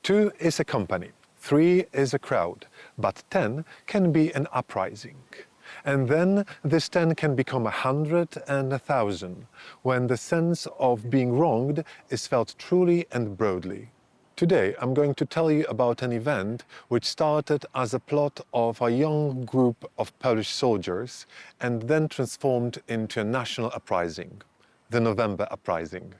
2 is a company, 3 is a crowd, but 10 can be an uprising. And then this 10 can become 100 and 1,000, when the sense of being wronged is felt truly and broadly. Today, I'm going to tell you about an event which started as a plot of a young group of Polish soldiers and then transformed into a national uprising, the November Uprising.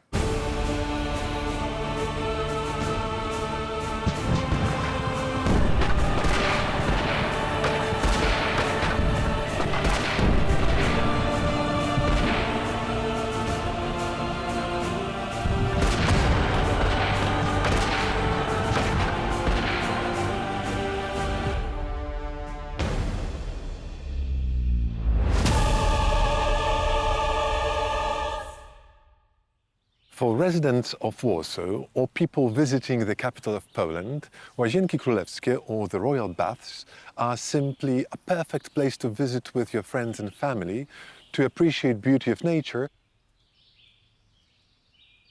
For residents of Warsaw or people visiting the capital of Poland, Łazienki Królewskie or the royal baths are simply a perfect place to visit with your friends and family, to appreciate beauty of nature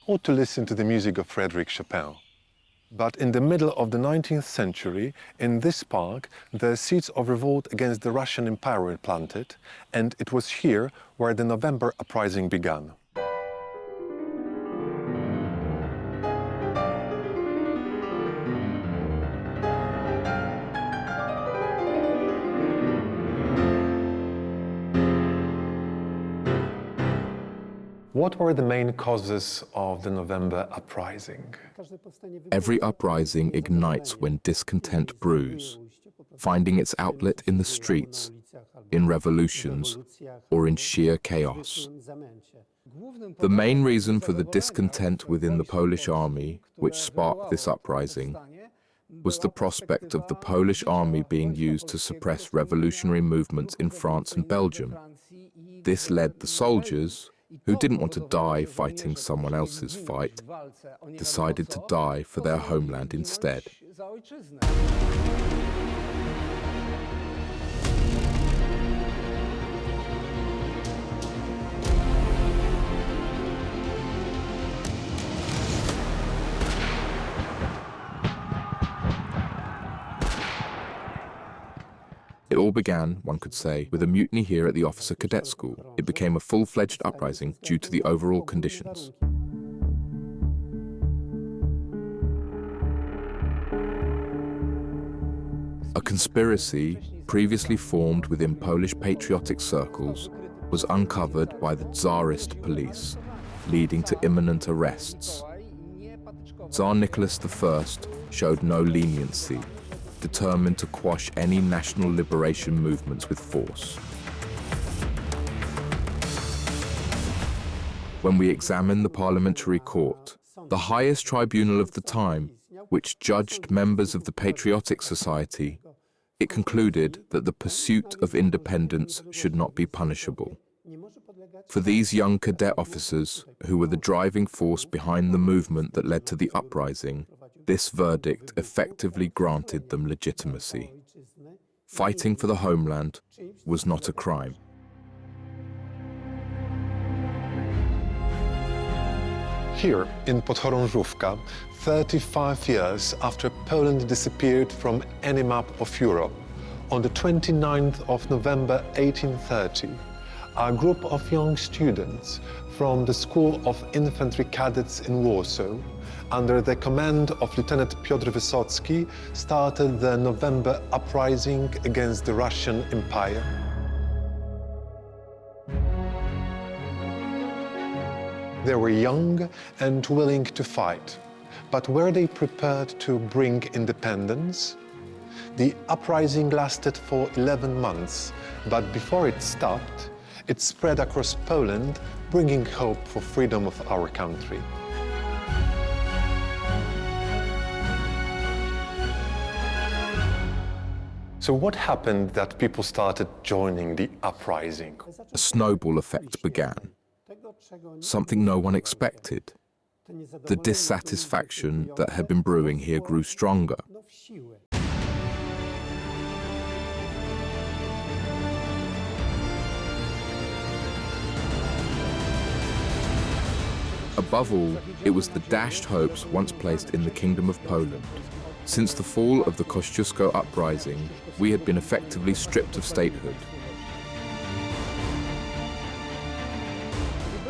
or to listen to the music of Frédéric Chopin. But in the middle of the 19th century, in this park, the seeds of revolt against the Russian Empire were planted, and it was here where the November Uprising began. What were the main causes of the November Uprising? Every uprising ignites when discontent brews, finding its outlet in the streets, in revolutions, or in sheer chaos. The main reason for the discontent within the Polish army, which sparked this uprising, was the prospect of the Polish army being used to suppress revolutionary movements in France and Belgium. This led the soldiers, who didn't want to die fighting someone else's fight, decided to die for their homeland instead. It all began, one could say, with a mutiny here at the officer cadet school. It became a full-fledged uprising due to the overall conditions. A conspiracy, previously formed within Polish patriotic circles, was uncovered by the Tsarist police, leading to imminent arrests. Tsar Nicholas I showed no leniency, determined to quash any national liberation movements with force. When we examine the parliamentary court, the highest tribunal of the time, which judged members of the patriotic society, it concluded that the pursuit of independence should not be punishable. For these young cadet officers, who were the driving force behind the movement that led to the uprising, this verdict effectively granted them legitimacy. Fighting for the homeland was not a crime. Here in Podchorążówka, 35 years after Poland disappeared from any map of Europe, on the 29th of November 1830, a group of young students from the School of Infantry Cadets in Warsaw, under the command of Lieutenant Piotr Wysocki, started the November Uprising against the Russian Empire. They were young and willing to fight, but were they prepared to bring independence? The uprising lasted for 11 months, but before it stopped, it spread across Poland, bringing hope for freedom of our country. So what happened that people started joining the uprising? A snowball effect began. Something no one expected. The dissatisfaction that had been brewing here grew stronger. Above all, it was the dashed hopes once placed in the Kingdom of Poland, Since the fall of the Kościuszko Uprising, we had been effectively stripped of statehood.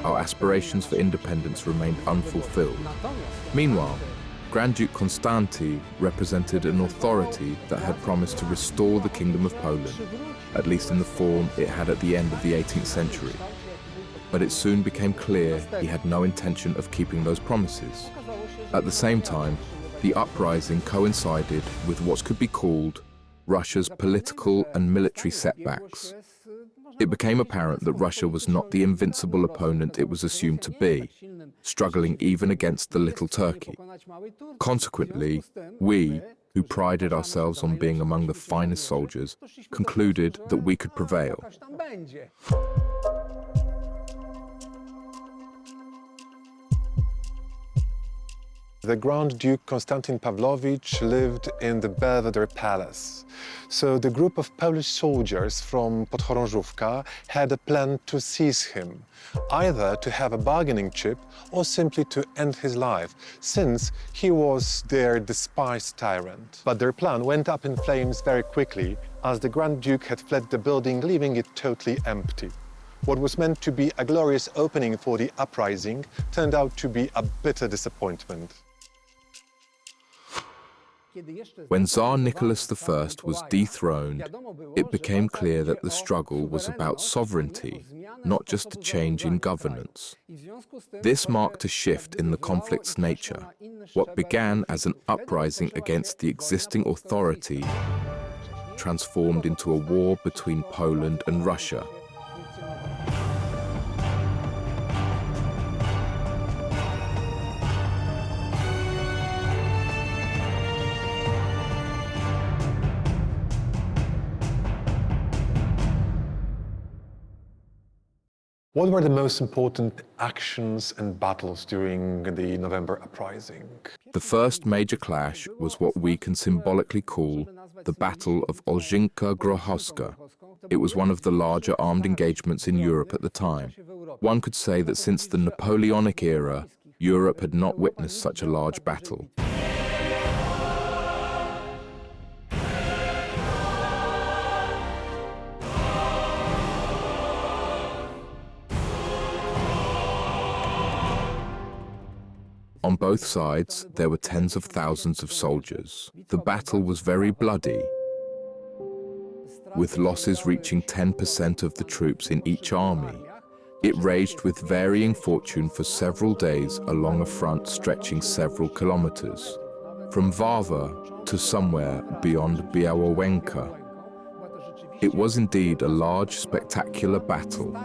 Our aspirations for independence remained unfulfilled. Meanwhile, Grand Duke Konstanty represented an authority that had promised to restore the Kingdom of Poland, at least in the form it had at the end of the 18th century. But it soon became clear he had no intention of keeping those promises. At the same time, the uprising coincided with what could be called Russia's political and military setbacks. It became apparent that Russia was not the invincible opponent it was assumed to be, struggling even against the little Turkey. Consequently, we, who prided ourselves on being among the finest soldiers, concluded that we could prevail. The Grand Duke Konstantin Pawlowicz lived in the Belvedere Palace. So the group of Polish soldiers from Podchorążówka had a plan to seize him, either to have a bargaining chip or simply to end his life, since he was their despised tyrant. But their plan went up in flames very quickly, as the Grand Duke had fled the building, leaving it totally empty. What was meant to be a glorious opening for the uprising turned out to be a bitter disappointment. When Tsar Nicholas I was dethroned, it became clear that the struggle was about sovereignty, not just a change in governance. This marked a shift in the conflict's nature. What began as an uprising against the existing authority transformed into a war between Poland and Russia. What were the most important actions and battles during the November Uprising? The first major clash was what we can symbolically call the Battle of Olszynka Grochowska. It was one of the larger armed engagements in Europe at the time. One could say that since the Napoleonic era, Europe had not witnessed such a large battle. On both sides, there were tens of thousands of soldiers. The battle was very bloody, with losses reaching 10% of the troops in each army. It raged with varying fortune for several days along a front stretching several kilometers, from Warsaw to somewhere beyond Ostrołęka. It was indeed a large, spectacular battle,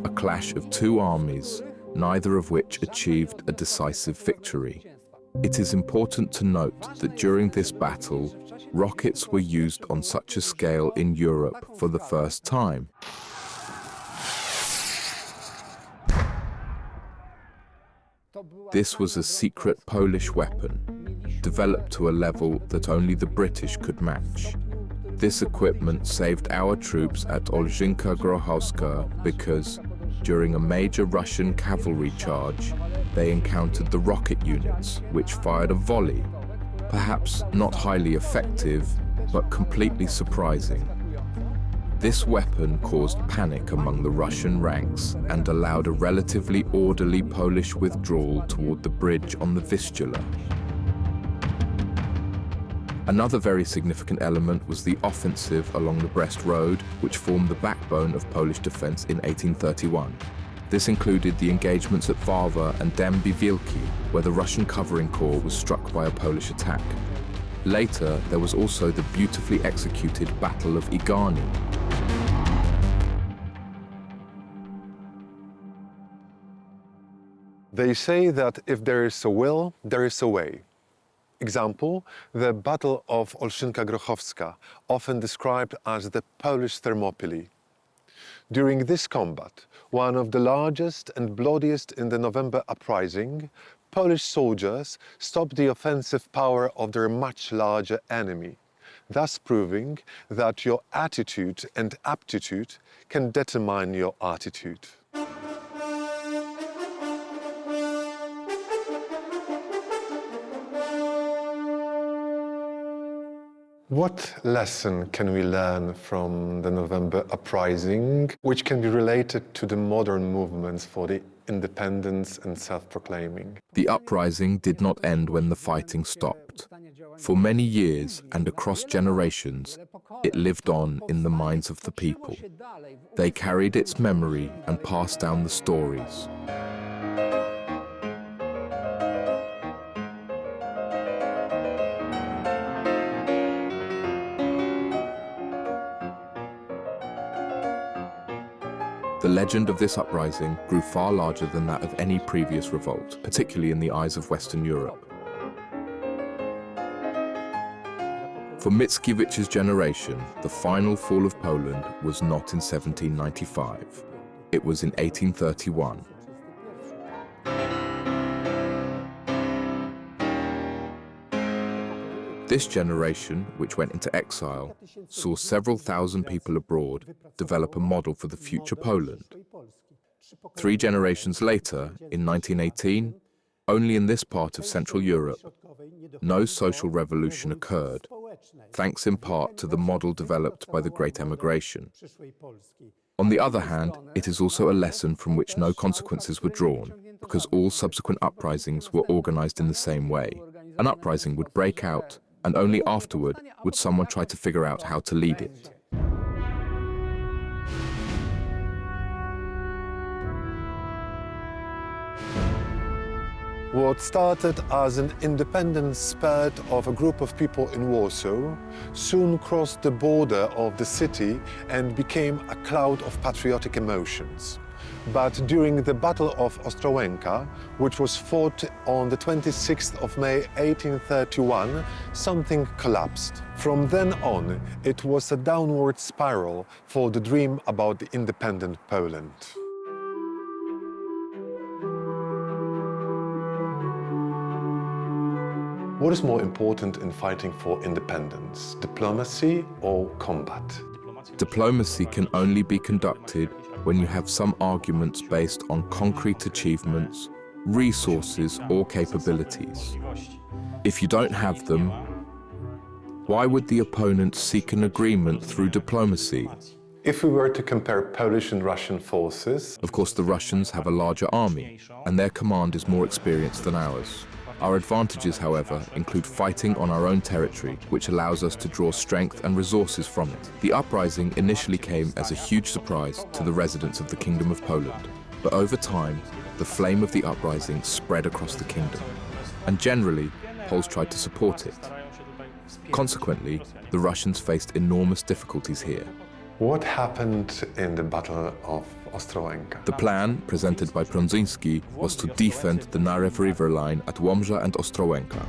a clash of two armies, neither of which achieved a decisive victory. It is important to note that during this battle, rockets were used on such a scale in Europe for the first time. This was a secret Polish weapon, developed to a level that only the British could match. This equipment saved our troops at Olszynka Grochowska because, during a major Russian cavalry charge, they encountered the rocket units, which fired a volley, perhaps not highly effective, but completely surprising. This weapon caused panic among the Russian ranks and allowed a relatively orderly Polish withdrawal toward the bridge on the Vistula. Another very significant element was the offensive along the Brest Road, which formed the backbone of Polish defense in 1831. This included the engagements at Warsaw and Dęby Wielkie, where the Russian covering corps was struck by a Polish attack. Later, there was also the beautifully executed Battle of Igani. They say that if there is a will, there is a way. Example, the Battle of Olszynka Grochowska, often described as the Polish Thermopylae. During this combat, one of the largest and bloodiest in the November Uprising, Polish soldiers stopped the offensive power of their much larger enemy, thus proving that your attitude and aptitude can determine your attitude. What lesson can we learn from the November Uprising, which can be related to the modern movements for the independence and self-proclaiming? The uprising did not end when the fighting stopped. For many years and across generations, it lived on in the minds of the people. They carried its memory and passed down the stories. The legend of this uprising grew far larger than that of any previous revolt, particularly in the eyes of Western Europe. For Mickiewicz's generation, the final fall of Poland was not in 1795. It was in 1831. This generation, which went into exile, saw several thousand people abroad develop a model for the future Poland. 3 generations later, in 1918, only in this part of Central Europe, no social revolution occurred, thanks in part to the model developed by the Great Emigration. On the other hand, it is also a lesson from which no consequences were drawn, because all subsequent uprisings were organized in the same way. An uprising would break out, and only afterward would someone try to figure out how to lead it. What started as an independent spirit of a group of people in Warsaw soon crossed the border of the city and became a cloud of patriotic emotions. But during the Battle of Ostrołęka, which was fought on the 26th of May 1831, something collapsed. From then on, it was a downward spiral for the dream about the independent Poland. What is more important in fighting for independence, diplomacy or combat? Diplomacy can only be conducted when you have some arguments based on concrete achievements, resources, or capabilities. If you don't have them, why would the opponent seek an agreement through diplomacy? If we were to compare Polish and Russian forces, Of course, the Russians have a larger army, and their command is more experienced than ours. Our advantages, however, include fighting on our own territory, which allows us to draw strength and resources from it. The uprising initially came as a huge surprise to the residents of the Kingdom of Poland. But over time, the flame of the uprising spread across the kingdom. And generally, Poles tried to support it. Consequently, the Russians faced enormous difficulties here. what happened in the Battle of Ostrołęka? The plan, presented by Prądzyński, was to defend the Narew River line at Łomża and Ostrołęka.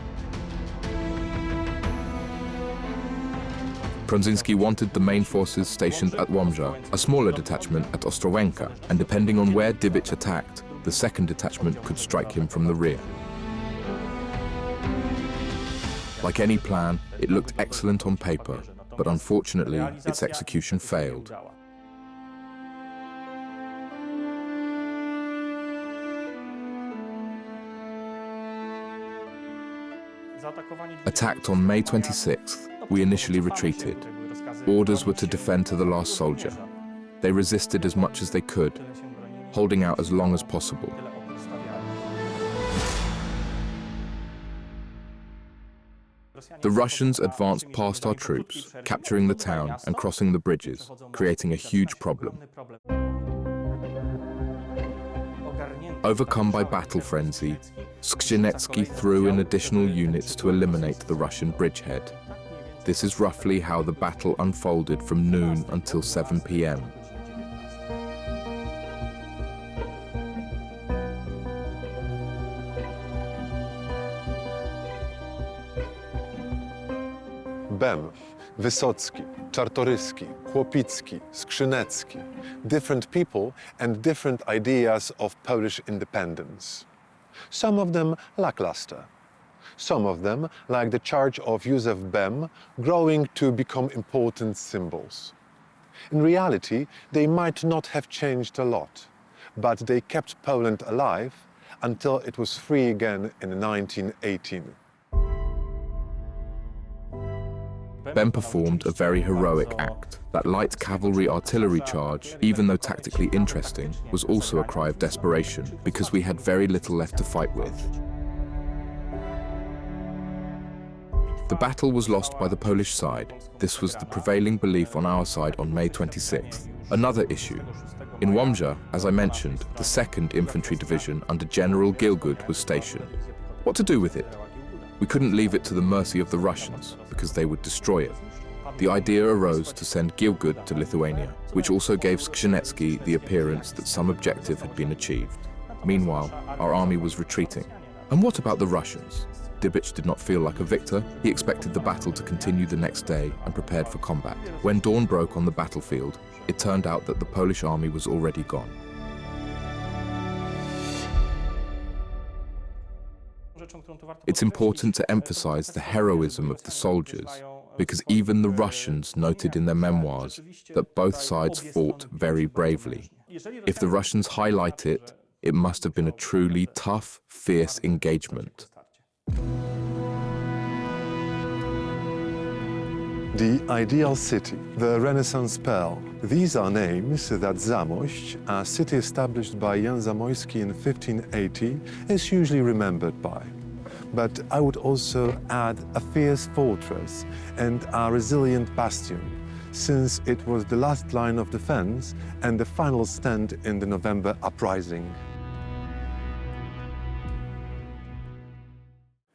Prądzyński wanted the main forces stationed at Łomża, a smaller detachment at Ostrołęka, and depending on where Dybicz attacked, the second detachment could strike him from the rear. Like any plan, it looked excellent on paper, but unfortunately, its execution failed. Attacked on May 26th, we initially retreated. Orders were to defend to the last soldier. They resisted as much as they could, holding out as long as possible. The Russians advanced past our troops, capturing the town and crossing the bridges, creating a huge problem. Overcome by battle frenzy, Skrzynecki threw in additional units to eliminate the Russian bridgehead. This is roughly how the battle unfolded from noon until 7 p.m. Bem, Wysocki, Czartoryski, Chłopicki, Skrzynecki, different people and different ideas of Polish independence. Some of them lackluster. Some of them, like the charge of Józef Bem, growing to become important symbols. In reality, they might not have changed a lot, but they kept Poland alive until it was free again in 1918. Ben performed a very heroic act. That light cavalry artillery charge, even though tactically interesting, was also a cry of desperation, because we had very little left to fight with. The battle was lost by the Polish side. This was the prevailing belief on our side on May 26th. Another issue. In Łomża, as I mentioned, the 2nd Infantry Division under General Gilgud was stationed. What to do with it? We couldn't leave it to the mercy of the Russians, because they would destroy it. The idea arose to send Gilgud to Lithuania, which also gave Skrzynecki the appearance that some objective had been achieved. Meanwhile, our army was retreating. And what about the Russians? Dibich did not feel like a victor. He expected the battle to continue the next day and prepared for combat. When dawn broke on the battlefield, it turned out that the Polish army was already gone. It's important to emphasize the heroism of the soldiers, because even the Russians noted in their memoirs that both sides fought very bravely. If the Russians highlight it, it must have been a truly tough, fierce engagement. The ideal city, the Renaissance Pearl. These are names that Zamość, a city established by Jan Zamoyski in 1580, is usually remembered by. But I would also add a fierce fortress and a resilient bastion, since it was the last line of defense and the final stand in the November Uprising.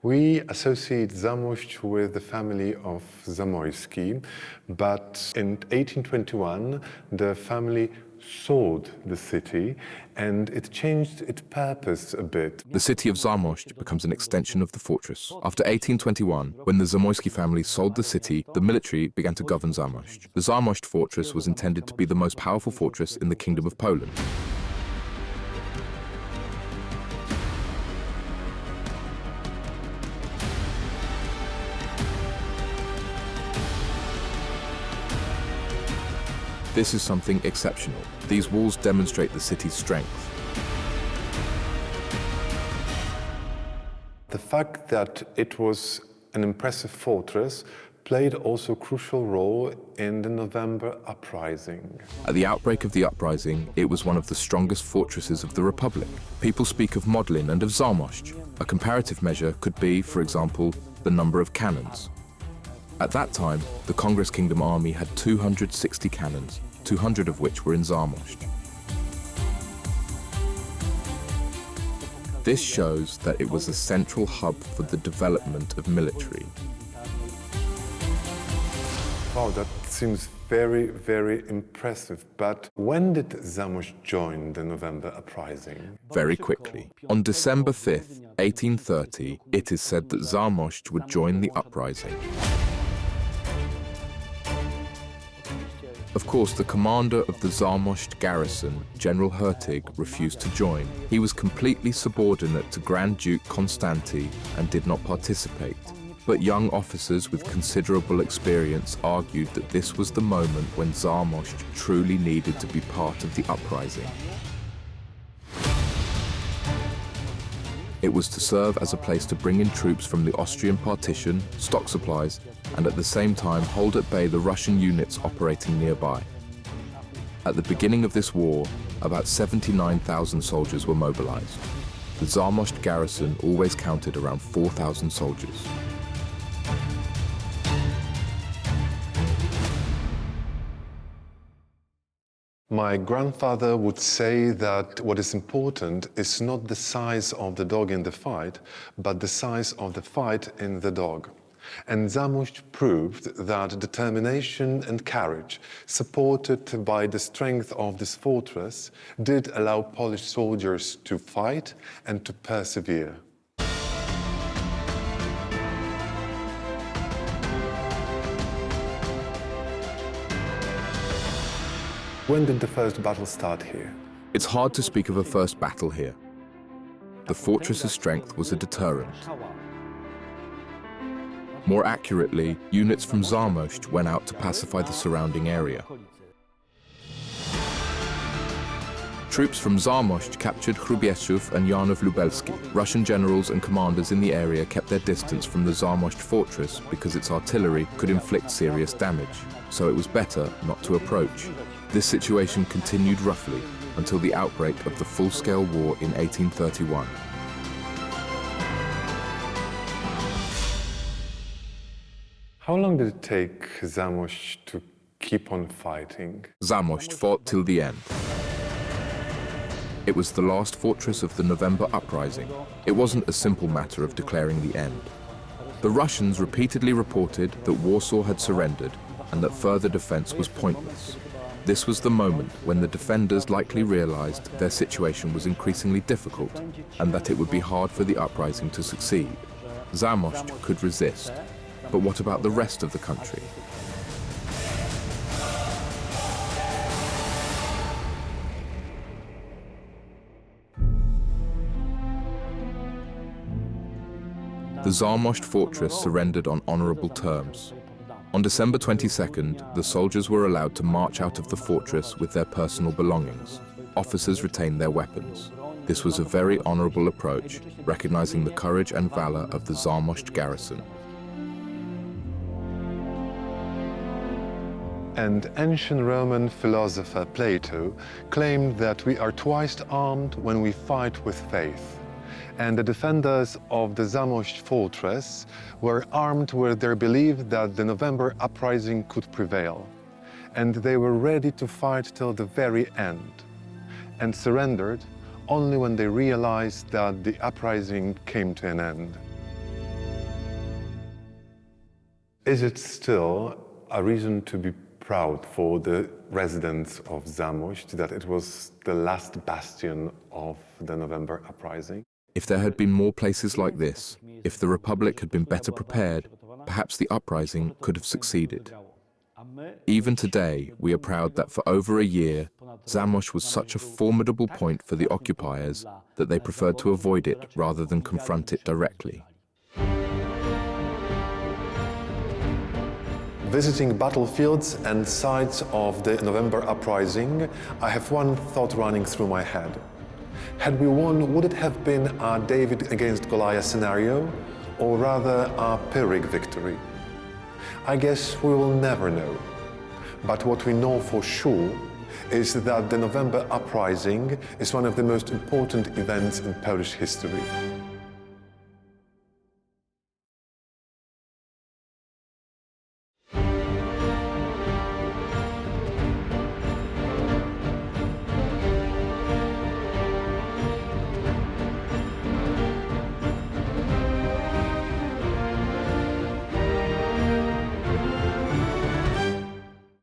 We associate Zamość with the family of Zamoyski, but in 1821 the family sold the city and it changed its purpose a bit. The city of Zamość becomes an extension of the fortress. After 1821, when the Zamoyski family sold the city, the military began to govern Zamość. The Zamość fortress was intended to be the most powerful fortress in the Kingdom of Poland. This is something exceptional. These walls demonstrate the city's strength. The fact that it was an impressive fortress played also a crucial role in the November Uprising. At the outbreak of the uprising, it was one of the strongest fortresses of the Republic. People speak of Modlin and of Zamość. A comparative measure could be, for example, the number of cannons. At that time, the Congress Kingdom Army had 260 cannons, 200 of which were in Zamość. This shows that it was a central hub for the development of military. Wow, that seems very, very impressive. But when did Zamość join the November Uprising? Very quickly. On December 5th, 1830, it is said that Zamość would join the uprising. Of course, the commander of the Zamość garrison, General Hertig, refused to join. He was completely subordinate to Grand Duke Konstanty and did not participate. But young officers with considerable experience argued that this was the moment when Zamość truly needed to be part of the uprising. It was to serve as a place to bring in troops from the Austrian partition, stock supplies, and at the same time hold at bay the Russian units operating nearby. At the beginning of this war, about 79,000 soldiers were mobilized. The Zamość garrison always counted around 4,000 soldiers. My grandfather would say that what is important is not the size of the dog in the fight, but the size of the fight in the dog. And Zamość proved that determination and courage, supported by the strength of this fortress, did allow Polish soldiers to fight and to persevere. When did the first battle start here? It's hard to speak of a first battle here. The fortress's strength was a deterrent. More accurately, units from Zamość went out to pacify the surrounding area. Troops from Zamość captured Hrubieszów and Janów Lubelski. Russian generals and commanders in the area kept their distance from the Zamość fortress because its artillery could inflict serious damage, so it was better not to approach. This situation continued roughly until the outbreak of the full-scale war in 1831. How long did it take Zamość to keep on fighting? Zamość fought till the end. It was the last fortress of the November Uprising. It wasn't a simple matter of declaring the end. The Russians repeatedly reported that Warsaw had surrendered and that further defense was pointless. This was the moment when the defenders likely realized their situation was increasingly difficult and that it would be hard for the uprising to succeed. Zamość could resist, but what about the rest of the country? The Zamość fortress surrendered on honorable terms. On December 22nd, the soldiers were allowed to march out of the fortress with their personal belongings. Officers retained their weapons. This was a very honorable approach, recognizing the courage and valor of the Zamość garrison. And ancient Roman philosopher Plato claimed that we are twice armed when we fight with faith. And the defenders of the Zamość fortress were armed with their belief that the November Uprising could prevail. And they were ready to fight till the very end, and surrendered only when they realized that the uprising came to an end. Is it still a reason to be proud for the residents of Zamość that it was the last bastion of the November Uprising? If there had been more places like this, if the Republic had been better prepared, perhaps the uprising could have succeeded. Even today, we are proud that for over a year, Zamość was such a formidable point for the occupiers that they preferred to avoid it rather than confront it directly. Visiting battlefields and sites of the November Uprising, I have one thought running through my head. Had we won, would it have been a David against Goliath scenario, or rather a Pyrrhic victory? I guess we will never know. But what we know for sure is that the November Uprising is one of the most important events in Polish history.